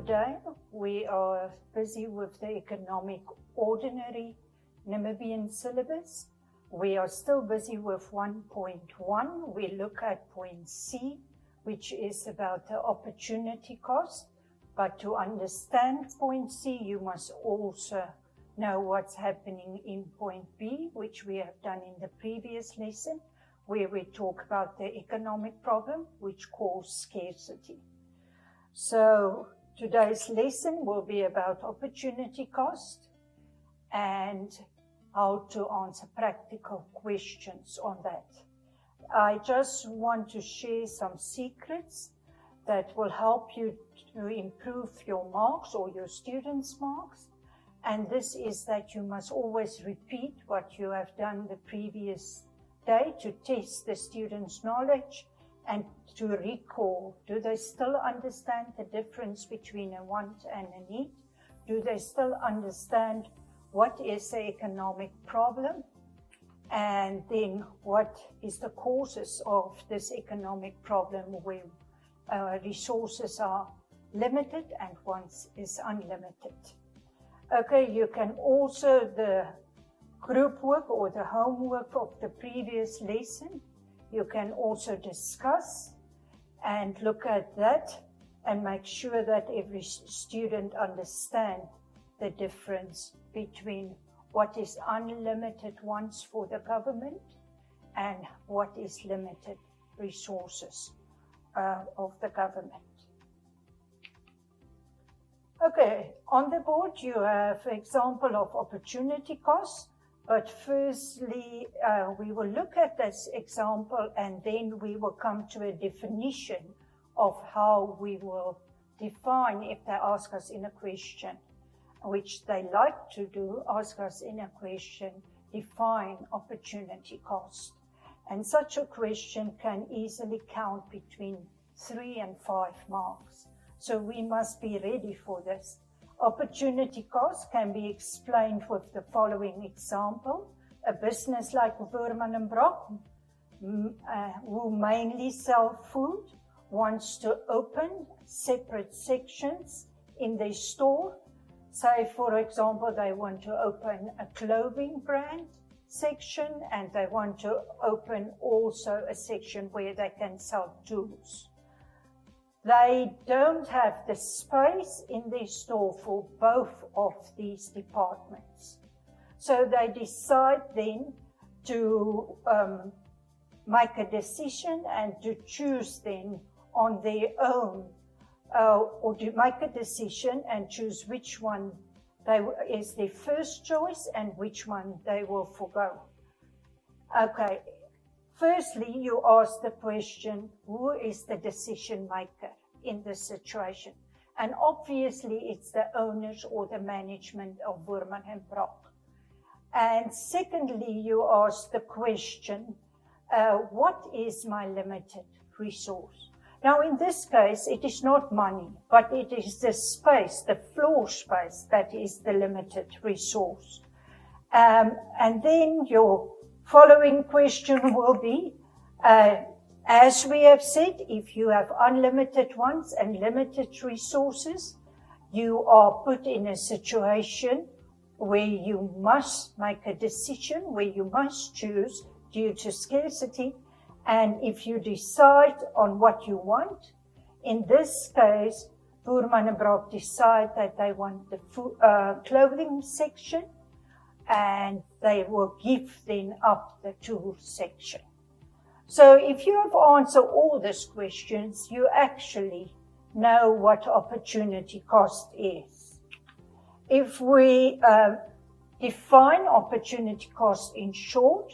Good day. We are busy with the economic ordinary Namibian syllabus. We are still busy with 1.1. We look at point C, which is about the opportunity cost. But to understand point C, you must also know what's happening in point B, which we have done in the previous lesson, where we talk about the economic problem, which calls scarcity. So today's lesson will be about opportunity cost and how to answer practical questions on that. I just want to share some secrets that will help you to improve your marks or your students' marks. And this is that you must always repeat what you have done the previous day to test the students' knowledge and to recall, do they still understand the difference between a want and a need? Do they still understand what is the economic problem? And then what is the causes of this economic problem where resources are limited and wants is unlimited? Okay, you can also, the group work or the homework of the previous lesson, you can also discuss and look at that and make sure that every student understands the difference between what is unlimited wants for the government and what is limited resources of the government. Okay, on the board you have an example of opportunity cost. But firstly, we will look at this example and then we will come to a definition of how we will define, if they ask us in a question, which they like to do, ask us in a question, define opportunity cost. And such a question can easily count between 3 and 5 marks. So we must be ready for this. Opportunity cost can be explained with the following example. A business like Woerman & Brock, who mainly sell food, wants to open separate sections in their store. Say, for example, they want to open a clothing brand section and they want to open also a section where they can sell tools. They don't have the space in their store for both of these departments. So they decide then to make a decision and to choose then on their own, or to make a decision and choose which one is their first choice and which one they will forgo. Okay. Firstly, you ask the question, who is the decision maker in this situation? And obviously, it's the owners or the management of Woerman & Brock. And secondly, you ask the question, what is my limited resource? Now, in this case, it is not money, but it is the space, the floor space, that is the limited resource. And then your following question will be, as we have said, if you have unlimited wants and limited resources, you are put in a situation where you must make a decision, where you must choose due to scarcity. And if you decide on what you want, in this case, Woerman & Brock decide that they want the clothing section, and they will give then up the tool section. So if you have answered all these questions, you actually know what opportunity cost is. If we define opportunity cost in short,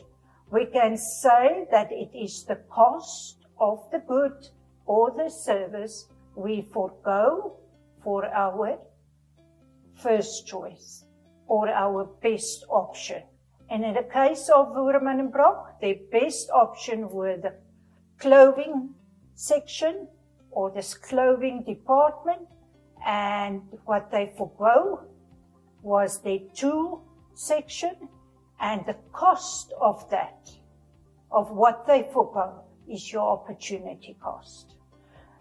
we can say that it is the cost of the good or the service we forego for our first choice or our best option. And in the case of Woerman & Brock, their best option were the clothing section or this clothing department, and what they forego was their tool section, and the cost of that, of what they forego, is your opportunity cost.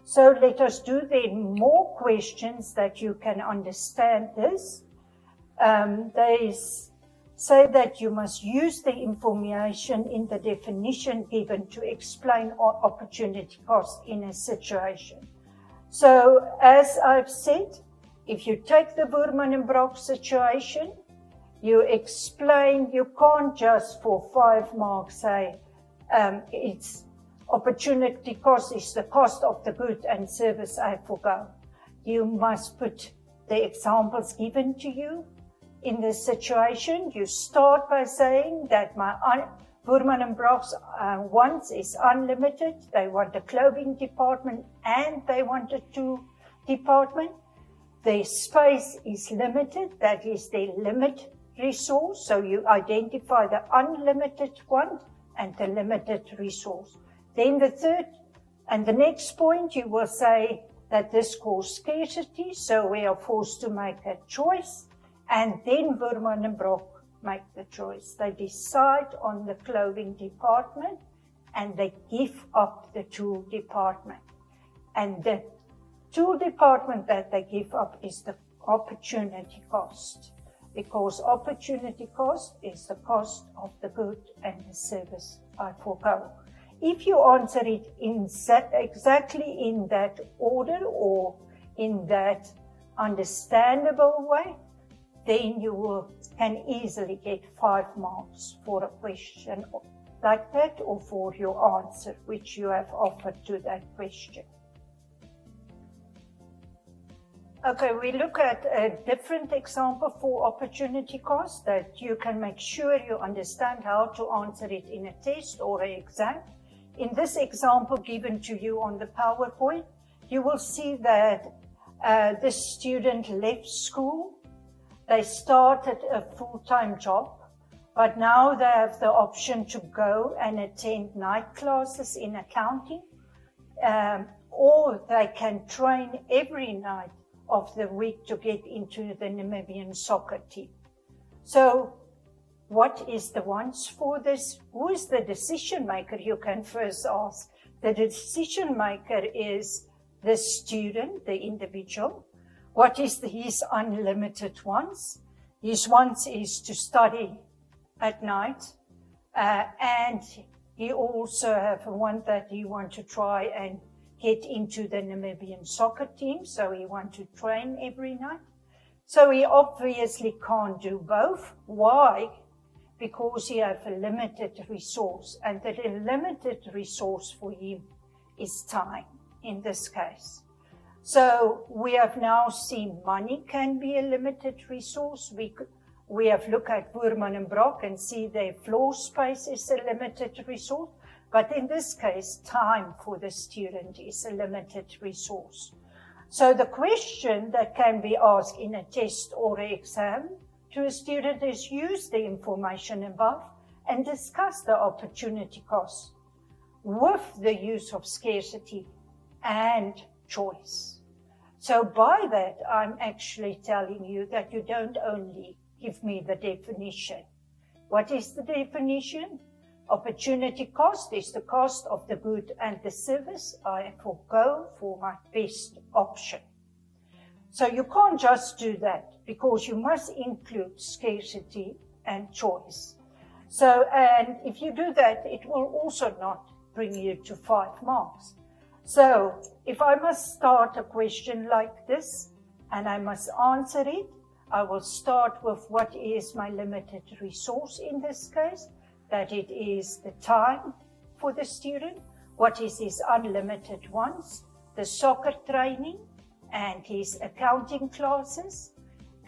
So let us do then more questions that you can understand this. They say that you must use the information in the definition given to explain opportunity cost in a situation. So as I've said, if you take the Boerman and Brock situation, you explain, you can't just for 5 marks say it's opportunity cost is the cost of the good and service I forgo. You must put the examples given to you in this situation. You start by saying that my Boerman and Brock's wants is unlimited. They want a clothing department and they want a tool department. Their space is limited. That is their limit resource. So you identify the unlimited one and the limited resource. Then the third and the next point, you will say that this causes scarcity, so we are forced to make a choice. And then Boerman and Brock make the choice. They decide on the clothing department and they give up the tool department. And the tool department that they give up is the opportunity cost, because opportunity cost is the cost of the good and the service I forgo. If you answer it in exactly in that order or in that understandable way, then you can easily get 5 marks for a question like that or for your answer which you have offered to that question. Okay, we look at a different example for opportunity cost that you can make sure you understand how to answer it in a test or an exam. In this example given to you on the PowerPoint, you will see that this student left school. They started a full-time job, but now they have the option to go and attend night classes in accounting, or they can train every night of the week to get into the Namibian soccer team. So what is the wants for this? Who is the decision maker? You can first ask. The decision maker is the student, the individual. What is his unlimited wants? His wants is to study at night, and he also have a want that he want to try and get into the Namibian soccer team, so he want to train every night. So he obviously can't do both. Why? Because he has a limited resource, and the limited resource for him is time in this case. So we have now seen money can be a limited resource. We have looked at Boerman and Brock and see their floor space is a limited resource, but in this case, time for the student is a limited resource. So the question that can be asked in a test or an exam to a student is use the information above and discuss the opportunity cost with the use of scarcity and choice. So by that, I'm actually telling you that you don't only give me the definition. What is the definition? Opportunity cost is the cost of the good and the service I forgo for my best option. So you can't just do that, because you must include scarcity and choice. So, and if you do that, it will also not bring you to 5 marks. So if I must start a question like this and I must answer it, I will start with what is my limited resource in this case, that it is the time for the student, what is his unlimited wants, the soccer training and his accounting classes,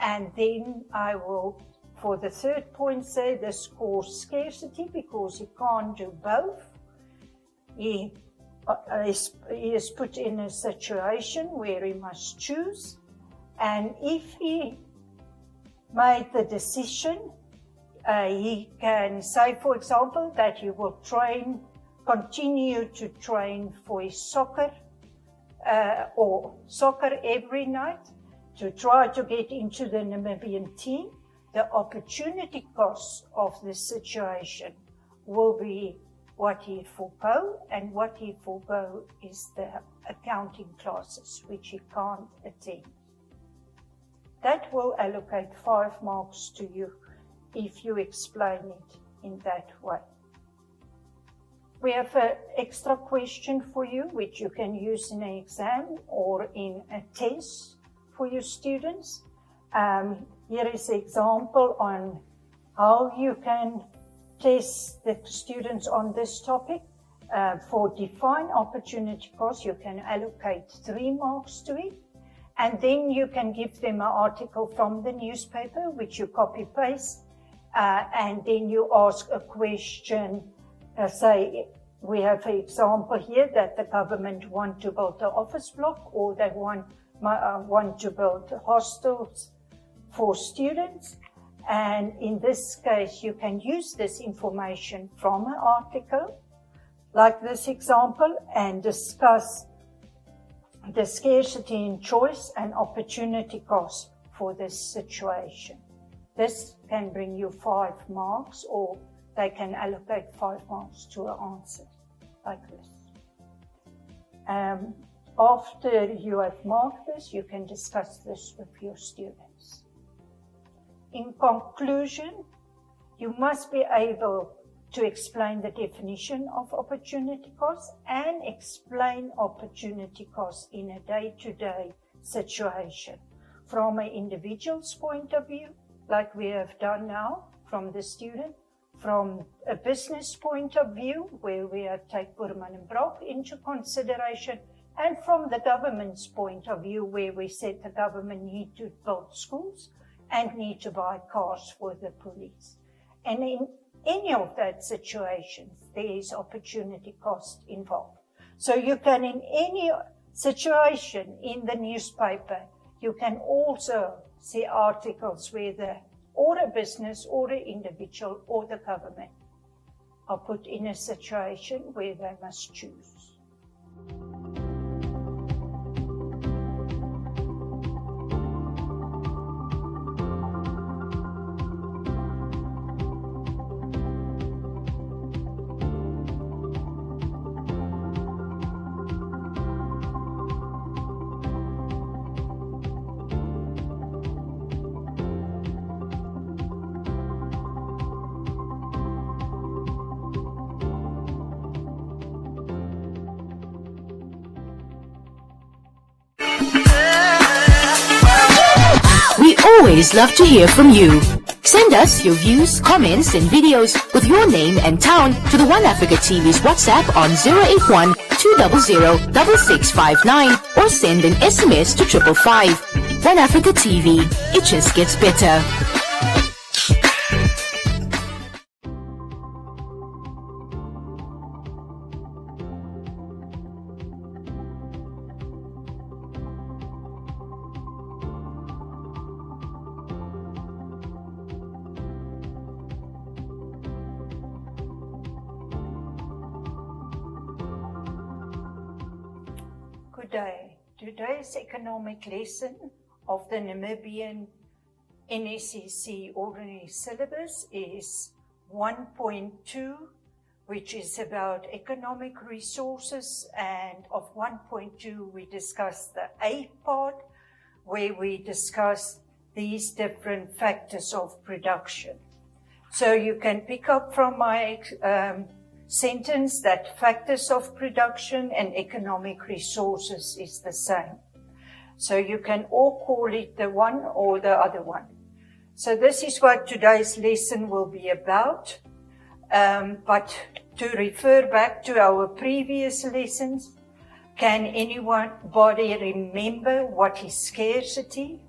and then I will, for the third point, say this causes scarcity because he can't do both. He is put in a situation where he must choose, and if he made the decision, he can say, for example, that he will continue to train for his soccer or soccer every night to try to get into the Namibian team. The opportunity cost of this situation will be what he forgo, and what he forgo is the accounting classes, which he can't attend. That will allocate 5 marks to you if you explain it in that way. We have an extra question for you, which you can use in an exam or in a test for your students. Here is an example on how you can test the students on this topic. For defined opportunity cost, you can allocate 3 marks to it. And then you can give them an article from the newspaper, which you copy paste. And then you ask a question, say, we have an example here that the government want to build an office block, or they want to build hostels for students. And in this case, you can use this information from an article, like this example, and discuss the scarcity in choice and opportunity cost for this situation. This can bring you 5 marks, or they can allocate 5 marks to an answer, like this. After you have marked this, you can discuss this with your students. In conclusion, you must be able to explain the definition of opportunity cost and explain opportunity cost in a day-to-day situation from an individual's point of view, like we have done now from the student, from a business point of view, where we have taken Burman and Brock into consideration, and from the government's point of view, where we said the government need to build schools and need to buy cars for the police. And in any of that situations, there is opportunity cost involved. So you can, in any situation in the newspaper, you can also see articles where or a business or an individual or the government are put in a situation where they must choose. We always love to hear from you. Send us your views, comments, and videos with your name and town to the One Africa TV's WhatsApp on 081 200 6659 or send an SMS to 555. One Africa TV, it just gets better. Good day. Today's economic lesson of the Namibian NSCC ordinary syllabus is 1.2, which is about economic resources, and of 1.2 we discuss the A part, where we discuss these different factors of production. So you can pick up from my sentence that factors of production and economic resources is the same. So you can all call it the one or the other one. So this is what today's lesson will be about. But to refer back to our previous lessons, can anybody remember what is scarcity?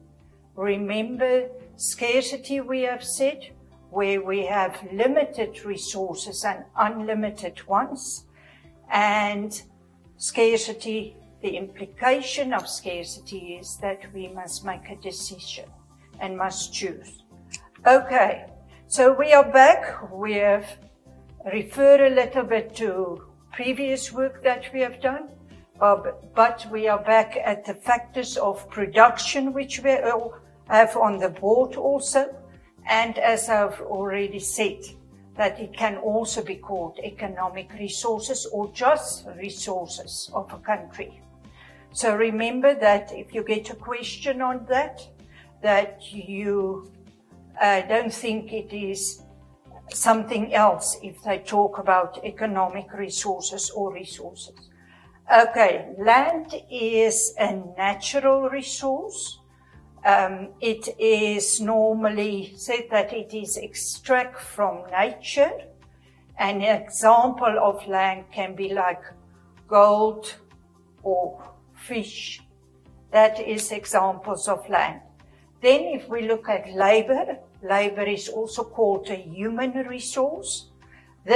Remember scarcity, we have said, where we have limited resources and unlimited ones. And scarcity, the implication of scarcity is that we must make a decision and must choose. Okay, so we are back. We have referred a little bit to previous work that we have done, but we are back at the factors of production, which we have on the board also. And as I've already said, that it can also be called economic resources or just resources of a country. So remember that if you get a question on that you don't think it is something else if they talk about economic resources or resources. Okay, land is a natural resource. It is normally said that it is extract from nature. An example of land can be like gold or fish. That is examples of land. Then if we look at labor, labor is also called a human resource. In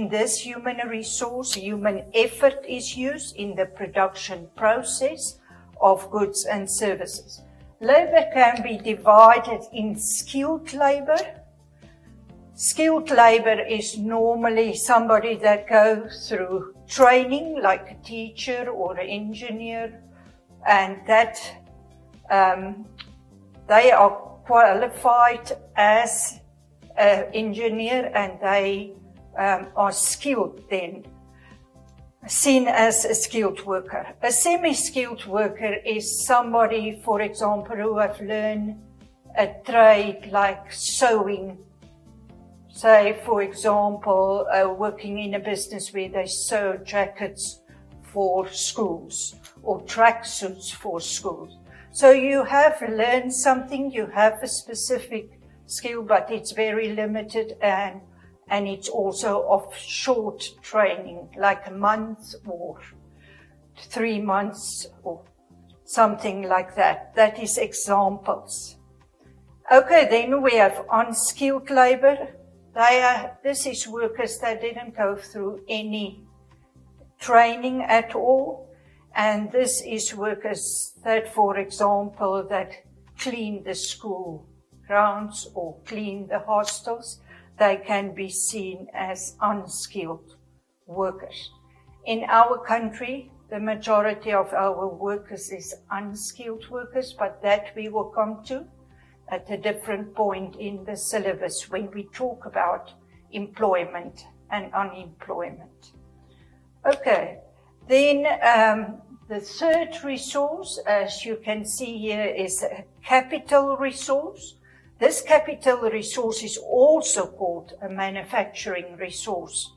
this human resource, human effort is used in the production process of goods and services. Labor can be divided in skilled labor. Skilled labor is normally somebody that goes through training, like a teacher or an engineer, and that they are qualified as an engineer and they are skilled then, seen as a skilled worker. A semi-skilled worker is somebody, for example, who have learned a trade like sewing. Say, for example, working in a business where they sew jackets for schools or tracksuits for schools. So you have learned something, you have a specific skill, but it's very limited and it's also of short training, like a month or 3 months or something like that. That is examples. Okay, then we have unskilled labor. This is workers that didn't go through any training at all. And this is workers that, for example, that clean the school grounds or clean the hostels. They can be seen as unskilled workers. In our country, the majority of our workers is unskilled workers, but that we will come to at a different point in the syllabus when we talk about employment and unemployment. Okay, then the third resource, as you can see here, is a capital resource. This capital resource is also called a manufacturing resource.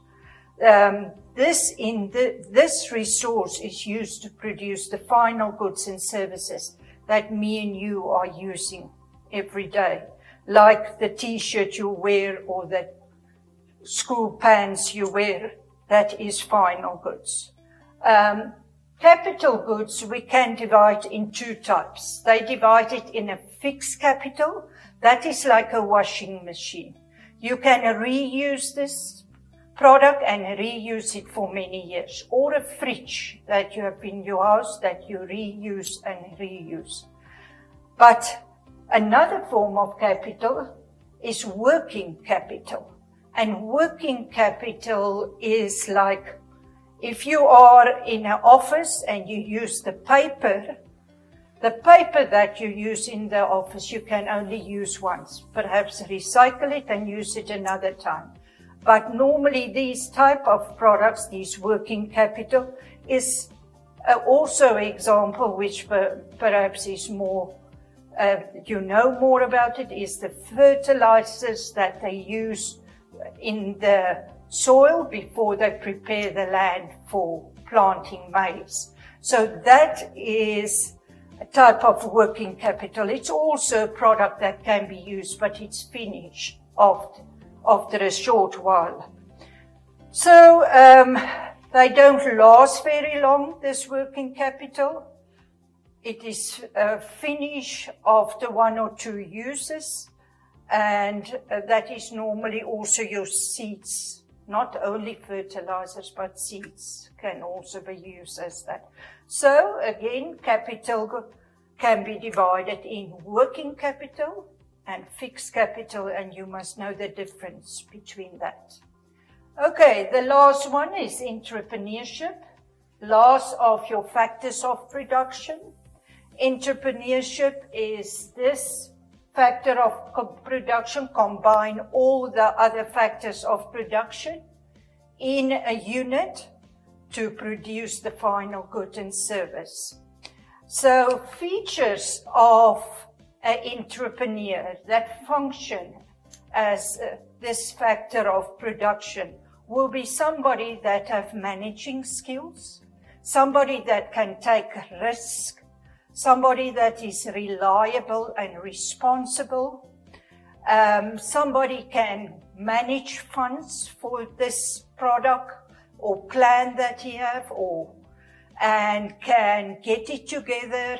This resource is used to produce the final goods and services that me and you are using every day, like the t-shirt you wear or the school pants you wear. That is final goods. Capital goods we can divide in two types. They divide it in a fixed capital. That is like a washing machine. You can reuse this product and reuse it for many years. Or a fridge that you have in your house that you reuse and reuse. But another form of capital is working capital. And working capital is like if you are in an office and you use the paper that you use in the office, you can only use once. Perhaps recycle it and use it another time. But normally these type of products, these working capital, is also an example which perhaps is more, you know more about it, is the fertilizers that they use in the soil before they prepare the land for planting maize. So that is a type of working capital. It's also a product that can be used, but it's finished after a short while. So they don't last very long, this working capital. It is finished after 1 or 2 uses, and that is normally also your seeds. Not only fertilizers, but seeds can also be used as that. So again, capital can be divided in working capital and fixed capital, and you must know the difference between that. Okay, the last one is entrepreneurship. Last of your factors of production. Entrepreneurship is this factor of production, combine all the other factors of production in a unit to produce the final good and service. So features of an entrepreneur that function as this factor of production will be somebody that have managing skills, somebody that can take risk, somebody that is reliable and responsible, somebody can manage funds for this product or plan that he have, and can get it together,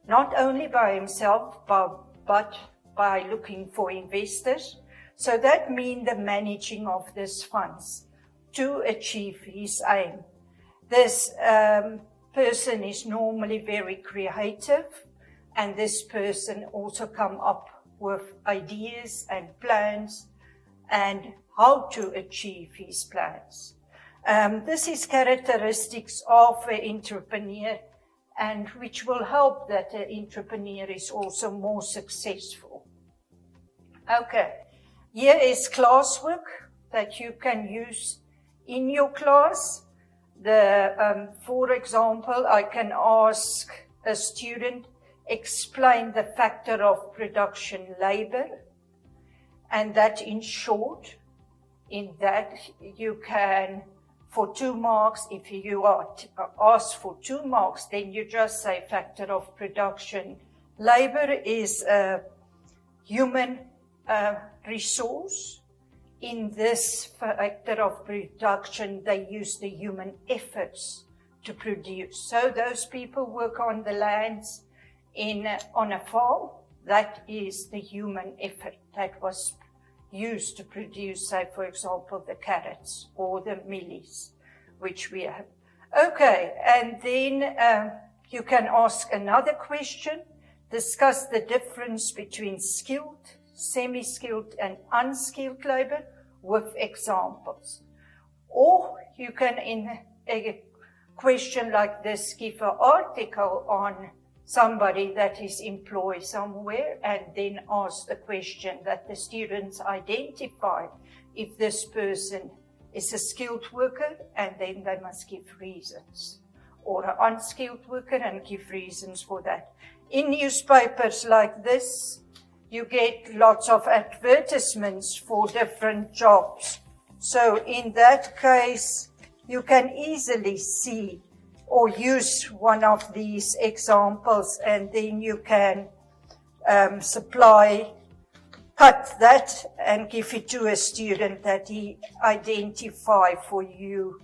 not only by himself, but by looking for investors. So that means the managing of these funds to achieve his aim. This person is normally very creative, and this person also come up with ideas and plans and how to achieve his plans. This is characteristics of an entrepreneur, and which will help that the entrepreneur is also more successful. Okay, here is classwork that you can use in your class. For example, I can ask a student, explain the factor of production labor, and that in short, in that you can, for 2 marks, if you are asked for 2 marks, then you just say factor of production. Labor is a human resource. In this factor of production, they use the human efforts to produce. So those people work on the lands on a farm. That is the human effort that was used to produce, say, for example, the carrots or the mealies, which we have. Okay, and then you can ask another question, discuss the difference between skilled, semi-skilled, and unskilled labor with examples. Or you can, in a question like this, give an article on somebody that is employed somewhere, and then ask the question that the students identify if this person is a skilled worker, and then they must give reasons, or an unskilled worker and give reasons for that. In newspapers like this, you get lots of advertisements for different jobs. So in that case, you can easily see or use one of these examples, and then you can cut that and give it to a student that he identify for you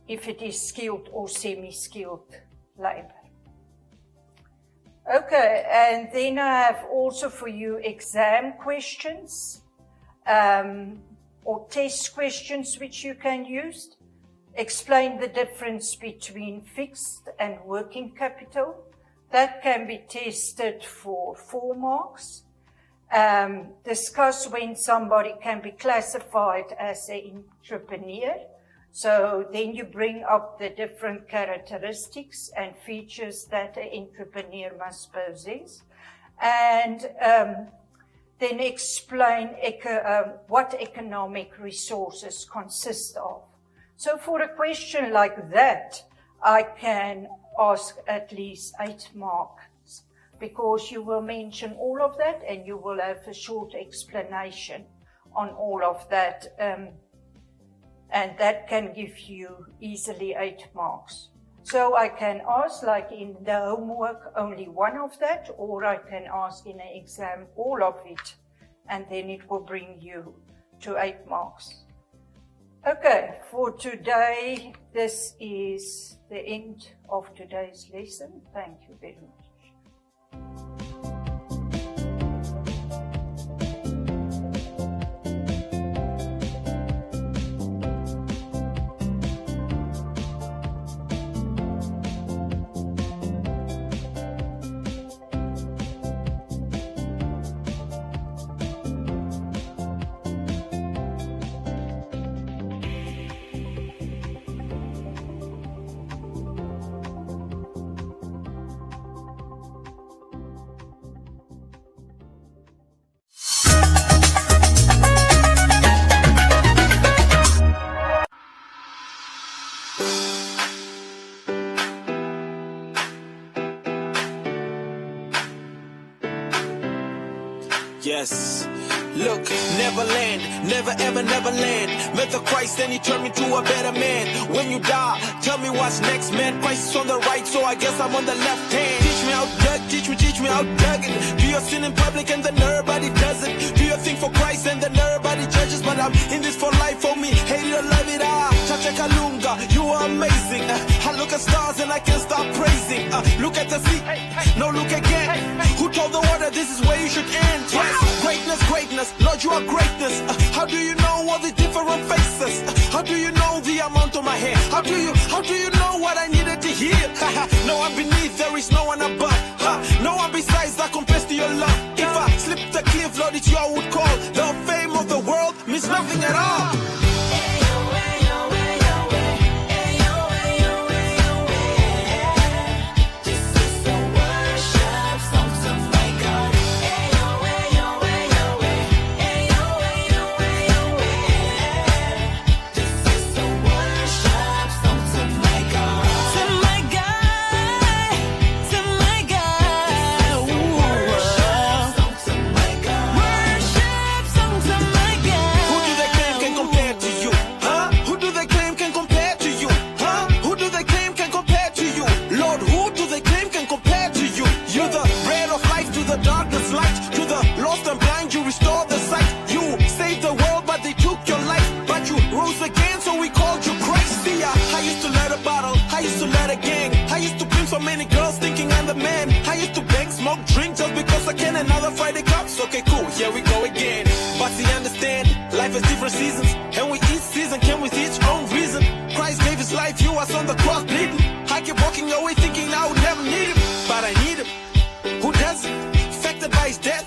if it is skilled or semi-skilled labor. Okay, and then I have also for you exam questions or test questions which you can use. Explain the difference between fixed and working capital. That can be tested for 4 marks. Discuss when somebody can be classified as an entrepreneur. So then you bring up the different characteristics and features that an entrepreneur must possess. And then explain what economic resources consist of. So for a question like that, I can ask at least 8 marks, because you will mention all of that and you will have a short explanation on all of that. And that can give you easily 8 marks. So I can ask, like in the homework, only 1 of that, or I can ask in an exam all of it, and then it will bring you to 8 marks. Okay, for today, this is the end of today's lesson. Thank you very much. never ever, never land. Met the Christ and he turned me to a better man. When you die, tell me what's next, man. Christ is on the right, so I guess I'm on the left hand. Teach me how to dug, teach me how to dug it. Do your sin in public and then everybody does it. Do your thing for Christ and then everybody judges. But I'm in this for life, for me, hate it or love it. Chacha Kalunga, you are amazing. I look at stars and I can't stop praising. Look at the sea, no look again. Who told the water this is where you should end? Yes, greatness, greatness, Lord you are greatness. How do you know all the different faces? How do you know the amount of my hair? How do you know what I needed to hear? No one beneath, there is no one above. No one besides that compares to your love. If I slip the cliff, Lord, it's you I would call. The fame of the world means nothing at all. Seasons, and with each season came with its own reason. Christ gave his life, you was on the cross bleeding. I kept walking away thinking I would never need him, but I need him. Who doesn't? Affected by his death?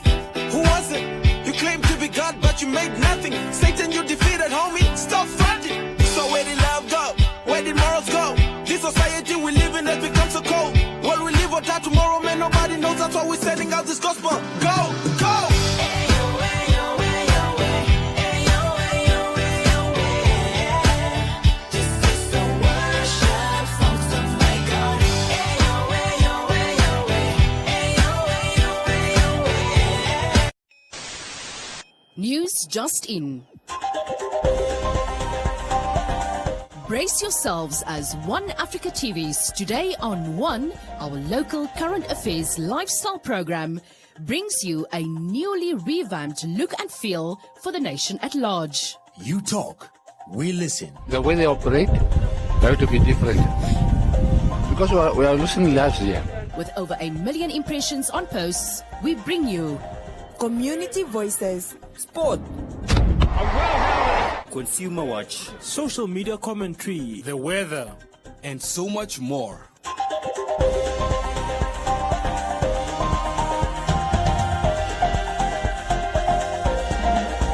Who wasn't? You claim to be God, but you made nothing. Satan, you defeated, homie. Stop fronting. So where did love go? Where did morals go? This society we live in has become so cold. Will we live or die tomorrow, man? Nobody knows. That's why we're sending out this gospel. Go, go. News just in. Brace yourselves as One Africa TV's Today on One, our local current affairs lifestyle program, brings you a newly revamped look and feel for the nation at large. You talk, we listen. The way they operate, they have to be different. Because we are losing lives here. With over 1 million impressions on posts, we bring you Community Voices, Sport, Consumer Watch, Social Media Commentary, The Weather, and so much more.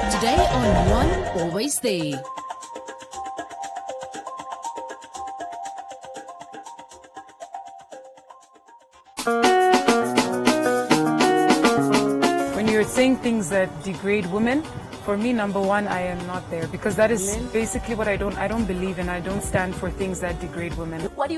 Today on One, always there. you're saying things that degrade women, for me, number one, I am not there, because that is basically what I don't believe in. I don't stand for things that degrade women. What do you